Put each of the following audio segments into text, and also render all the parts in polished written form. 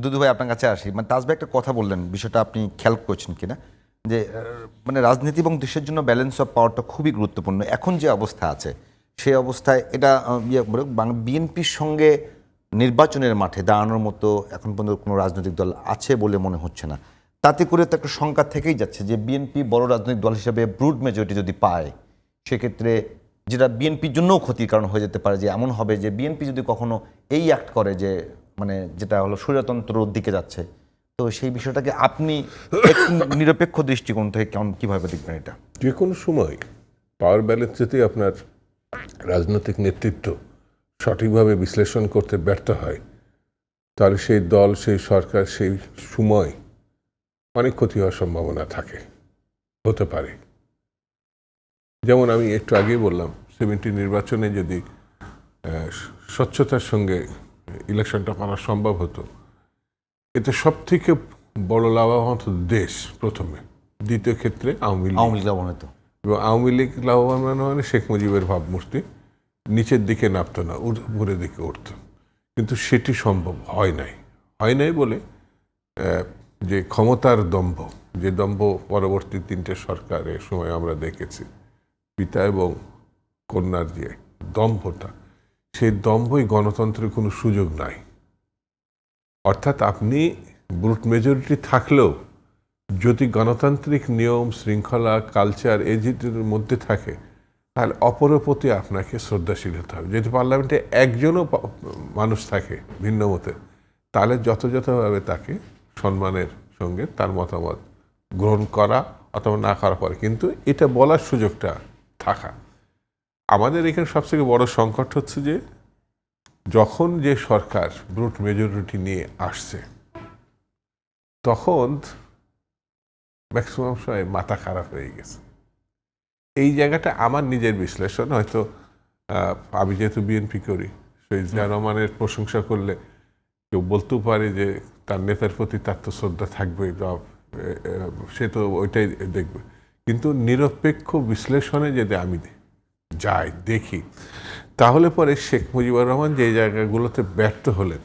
দুদু ভাই আপনার কাছে আসি, মানে তাজ ভাই একটা কথা বললেন, বিষয়টা আপনি খেয়াল করছেন কিনা, যে মানে রাজনীতি এবং দেশের জন্য ব্যালেন্স অফ পাওয়ারটা খুবই গুরুত্বপূর্ণ। এখন যে অবস্থা আছে সেই অবস্থায় এটা বিএনপির সঙ্গে নির্বাচনের মাঠে দাঁড়ানোর মতো এখন পর্যন্ত কোনো রাজনৈতিক দল আছে বলে মনে হচ্ছে না। তাতে করে তো একটা শঙ্কা থেকেই যাচ্ছে যে বিএনপি বড় রাজনৈতিক দল হিসেবে ব্রুড মেজরিটি যদি পায়, সেক্ষেত্রে যেটা বিএনপির জন্যও ক্ষতির কারণ হয়ে যেতে পারে, যে এমন হবে যে বিএনপি যদি কখনো এই অ্যাক্ট করে যে মানে যেটা হলো স্বৈরতন্ত্রর দিকে যাচ্ছে, তো সেই বিষয়টাকে আপনি একটু নিরপেক্ষ দৃষ্টিকোণ থেকে কেমন কীভাবে দেখবেন এটা? যে কোনো সময় পাওয়ার ব্যালেন্স যদি আপনার রাজনৈতিক নেতৃত্ব সঠিকভাবে বিশ্লেষণ করতে ব্যর্থ হয়, তাহলে সেই দল, সেই সরকার, সেই সময় অনেক ক্ষতি হওয়ার সম্ভাবনা থাকে, হতে পারে। যেমন আমি একটু আগেই বললাম, 70 নির্বাচনে যদি স্বচ্ছতার সঙ্গে ইলেকশনটা করা সম্ভব হতো, এতে সব থেকে বড় লাভবান হতো দেশ প্রথমে, দ্বিতীয় ক্ষেত্রে আওয়ামী লীগ লাভবান হতো। এবং আওয়ামী লীগ লাভবান মানে শেখ মুজিবের ভাবমূর্তি নিচের দিকে নামতো না, উপরের দিকে উঠত। কিন্তু সেটি সম্ভব হয় নাই বলে যে ক্ষমতার দম্ভ, যে দম্ভ পরবর্তী 3টে সরকারের সময় আমরা দেখেছি, পিতা এবং কন্যার যে দম্ভটা, সেই দম্ভই গণতন্ত্রের কোনো সুযোগ নাই। অর্থাৎ আপনি ব্রুট মেজরিটি থাকলেও যদি গণতান্ত্রিক নিয়ম, শৃঙ্খলা, কালচার এই যেটির মধ্যে থাকে, তাহলে অপরের প্রতি আপনাকে শ্রদ্ধাশীল হতে হবে। যদি পার্লামেন্টে একজনও মানুষ থাকে ভিন্ন মতে, তাহলে যথাযথভাবে তাকে সম্মানের সঙ্গে তার মতামত গ্রহণ করা অথবা না করা পরে, কিন্তু এটা বলার সুযোগটা থাকা। আমাদের এখানে সবথেকে বড় সংকট হচ্ছে যে যখন যে সরকার ব্রুট মেজরিটি নিয়ে আসছে, তখন ম্যাক্সিমাম সময় মাথা খারাপ হয়ে গেছে। এই জায়গাটা আমার নিজের বিশ্লেষণ, হয়তো আমি যেহেতু বিএনপি করি, শহীদ জিয়া রহমানের প্রশংসা করলে কেউ বলতেও পারে যে তার নেতার প্রতি তার তো শ্রদ্ধা থাকবে, সে তো ওইটাই দেখবে। কিন্তু নিরপেক্ষ বিশ্লেষণে যদি আমি যাই, দেখি, তাহলে পরে শেখ মুজিবুর রহমান যে জায়গাগুলোতে ব্যর্থ হলেন,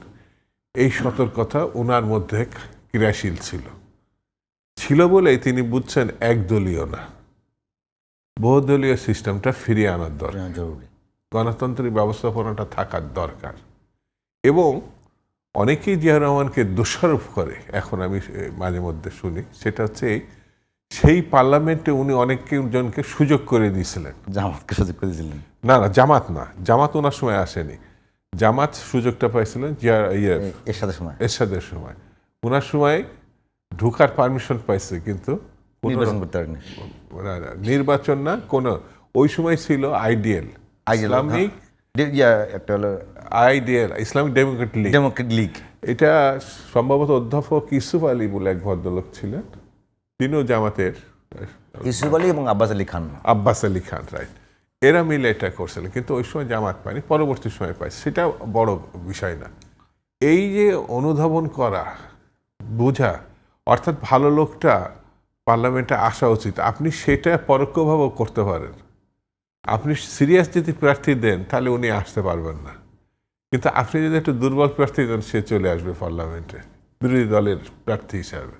এই সতর্কতা ওনার মধ্যে ক্রিয়াশীল ছিল বলেই তিনি বুঝছেন একদলীয় না, বহুদলীয় সিস্টেমটা ফিরিয়ে আনার দরকার, জরুরি গণতান্ত্রিক ব্যবস্থাপনাটা থাকার দরকার। এবং অনেকেই জিয়া রহমানকে দোষারোপ করে, এখন আমি মাঝে মধ্যে শুনি, সেটা হচ্ছে সেই পার্লামেন্টে উনি অনেকজনকে সুযোগ করে দিয়েছিলেন। জামাতকে সুযোগ করে দিয়েছিলেন? না, জামাত ওনার সময় আসেনি। জামাত সুযোগটা পাইছিলেন এরশাদের সময়। ওনার সময় ঢুকার পারমিশন পাইছে, কিন্তু নির্বাচন করতে পারেনি। নির্বাচন না, কোন ওই সময় ছিল আইডিএল, ইসলামিক একটা হলো ইসলামিক ডেমোক্রেটিক লীগ। এটা সম্ভবত অধ্যাপক ইউসুফ আলী বলে এক ভদ্রলোক ছিলেন, তিনিও জামাতের, ইউসুফ আলী এবং আব্বাস আলী খান, রাইট, এরা মিলে এটা করছিলেন। কিন্তু ওই সময় জামাত পায়নি, পরবর্তী সময় পায়, সেটা বড় বিষয় না। এই যে অনুধাবন করা, বোঝা, অর্থাৎ ভালো লোকটা পার্লামেন্টে আসা উচিত, আপনি সেটা পরোক্ষভাবেও করতে পারেন। আপনি সিরিয়াস যদি প্রার্থী দেন, তাহলে উনি আসতে পারবেন না। কিন্তু আপনি যদি একটু দুর্বল প্রার্থী দেন, সে চলে আসবে পার্লামেন্টে বিরোধী দলের প্রার্থী হিসাবে।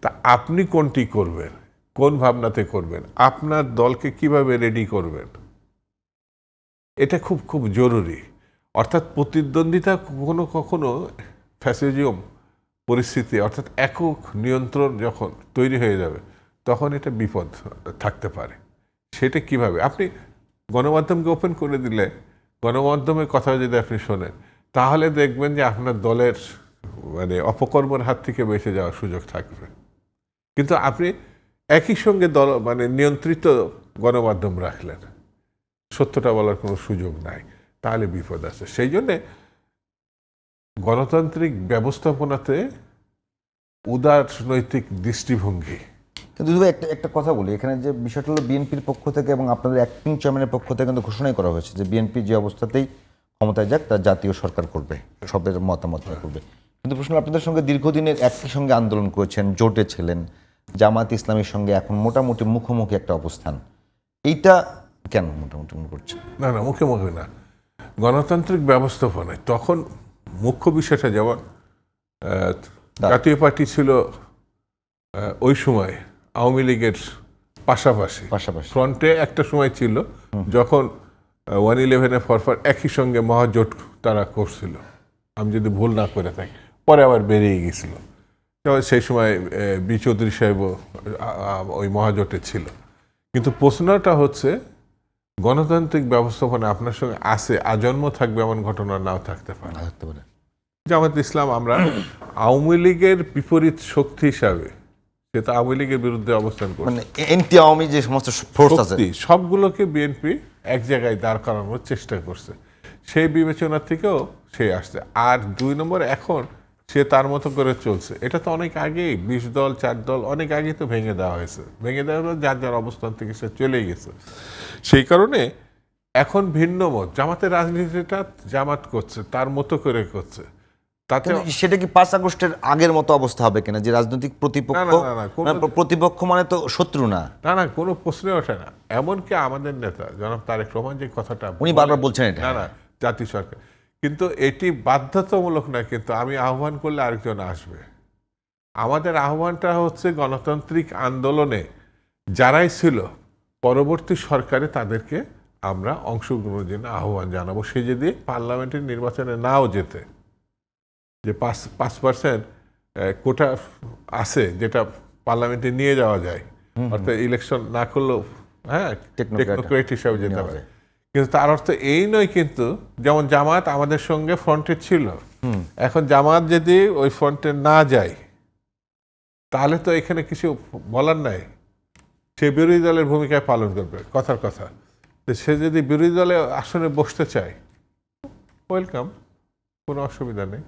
তা আপনি কোনটি করবেন, কোন ভাবনাতে করবেন, আপনার দলকে কিভাবে রেডি করবেন, এটা খুব খুব জরুরি। অর্থাৎ প্রতিদ্বন্দ্বিতা কখনো ফ্যাসিজম পরিস্থিতি, অর্থাৎ একক নিয়ন্ত্রণ যখন তৈরি হয়ে যাবে, তখন এটা বিপদ থাকতে পারে। সেটা কিভাবে আপনি গণমাধ্যমকে ওপেন করে দিলে, গণমাধ্যমের কথা যদি আপনি শোনেন, তাহলে দেখবেন যে আপনার দলের মানে অপকর্মের হাত থেকে বেঁচে যাওয়ার সুযোগ থাকবে। কিন্তু আপনি একই সঙ্গে দল মানে নিয়ন্ত্রিত গণমাধ্যম রাখলেন, সত্যটা বলার কোনো সুযোগ নাই, তাহলে বিপদ আছে। সেই জন্যে গণতান্ত্রিক ব্যবস্থাপনাতে উদারনৈতিক দৃষ্টিভঙ্গি। কিন্তু একটা কথা বলি, এখানে যে বিষয়টা হলো বিএনপির পক্ষ থেকে এবং আপনাদের অ্যাক্টিং চেয়ারম্যানের পক্ষ থেকে কিন্তু ঘোষণাই করা হয়েছে যে বিএনপি যে অবস্থাতেই ক্ষমতায় যাক, তার জাতীয় সরকার করবে, সবের মতামত করবে। কিন্তু প্রশ্ন, আপনাদের সঙ্গে দীর্ঘদিনের একই সঙ্গে আন্দোলন করেছেন, জোটে ছিলেন, জামাত ইসলামের সঙ্গে এখন মোটামুটি মুখোমুখি একটা অবস্থান, এইটা কেন মোটামুটি মনে করছেন? না, মুখোমুখি না, গণতান্ত্রিক ব্যবস্থাপনায় তখন মুখ্য বিষয়টা, যেমন জাতীয় পার্টি ছিল ওই সময় আওয়ামী লীগের পাশাপাশি পাশাপাশি ফ্রন্টে একটা সময় ছিল যখন 111 ফরফর একই সঙ্গে মহাজোট তারা করছিল, আমি যদি ভুল না করে থাকি, পরে আবার বেরিয়ে গেছিল। তবে সেই সময় বি চৌধুরী সাহেবও ওই মহাজোটে ছিল। কিন্তু প্রশ্নটা হচ্ছে গণতান্ত্রিক ব্যবস্থাপনা আপনার সঙ্গে আছে, আজন্ম থাকবে এমন ঘটনা নাও থাকতে পারে। জামাত ইসলাম আমরা আওয়ামী লীগের বিপরীত শক্তি হিসাবে, সে তো আওয়ামী লীগের বিরুদ্ধে অবস্থান করছে, মানে এনটি আওয়ামী যে সমস্ত ফোর্স আছে শক্তি সবগুলোকে বিএনপি এক জায়গায় দাঁড় করানোর চেষ্টা করছে, সেই বিবেচনা থেকেও সে আসছে। আর 2 নম্বর, এখন সে তার মতো করে চলছে। এটা তো অনেক আগেই 20 দল 4 দল অনেক আগেই তো ভেঙে দেওয়া হয়েছে, ভেঙে দেওয়ার পর যার যার অবস্থান থেকে সে চলে গেছে। সেই কারণে এখন ভিন্ন মত, জামাতের রাজনীতিটা জামাত করছে, তার মতো করে করছে। তাতে কিন্তু সেটা কি 5 আগস্টের আগের মতো অবস্থা হবে কিনা, যে রাজনৈতিক প্রতিপক্ষ, না, প্রতিপক্ষ মানে তো শত্রু না? না, কোনো প্রশ্নে ওঠে না। এমনকি আমাদের নেতা জনাব তারেক রহমান যে কথাটা উনি বারবার বলছেন এটা। না, জাতীয় সরকার, কিন্তু এটি বাধ্যতামূলক না, কিন্তু আমি আহ্বান করলে আরেকজন আসবে। আমাদের আহ্বানটা হচ্ছে গণতান্ত্রিক আন্দোলনে যারাই ছিল পরবর্তী সরকারে তাদেরকে আমরা অংশগ্রহণের জন্য আহ্বান জানাবো। সে যদি পার্লামেন্টের নির্বাচনে নাও যেতে, যে 5% কোটা আছে যেটা পার্লামেন্টে নিয়ে যাওয়া যায়, অর্থাৎ ইলেকশন না করলেও টেকনোক্রেট হিসাবে যেতে পারে। কিন্তু তার অর্থ এই নয় কিন্তু, যেমন জামাত আমাদের সঙ্গে ফ্রন্টে ছিল, এখন জামাত যদি ওই ফ্রন্টে না যায় তাহলে তো এখানে কিছু বলার নাই, সে বিরোধী দলের ভূমিকায় পালন করবে, কথার কথা। তো সে যদি বিরোধী দলে আসনে বসতে চায়, ওয়েলকাম, কোনো অসুবিধা নেই।